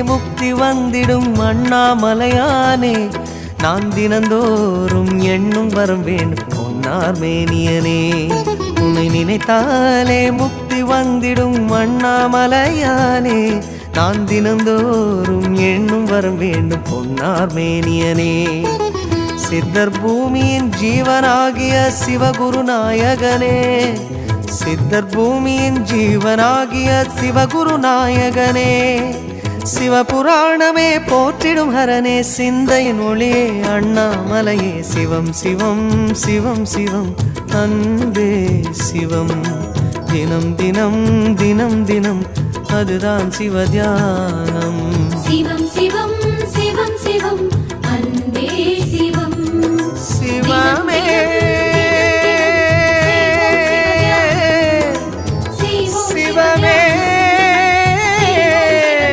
முக்தி வந்திடும் அண்ணாமலையானே நான் தினந்தோறும் எண்ணும் வரம் வேண்டும் பொன்னார் மேனியனே உன்னை நினைத்தாலே முக்தி வந்திடும் அண்ணாமலையானே நான் தினந்தோறும் எண்ணும் வரம் வேண்டும் பொன்னார் மேனியனே சித்தர் பூமியின் ஜீவனாகிய சிவகுருநாயகனே சித்தர் பூமியின் ஜீவனாகிய சிவகுருநாயகனே சிவபுராணமே போற்றிடும் ஹரனே சிந்தையின் ஒளியே அண்ணாமலையே சிவம் சிவம் சிவம் சிவம் அன்பே சிவம் தினம் தினம் தினம் தினம் அதுதான் சிவத்தியானம் சிவம் சிவம் சிவம் சிவம் அன்பே சிவம் சிவமே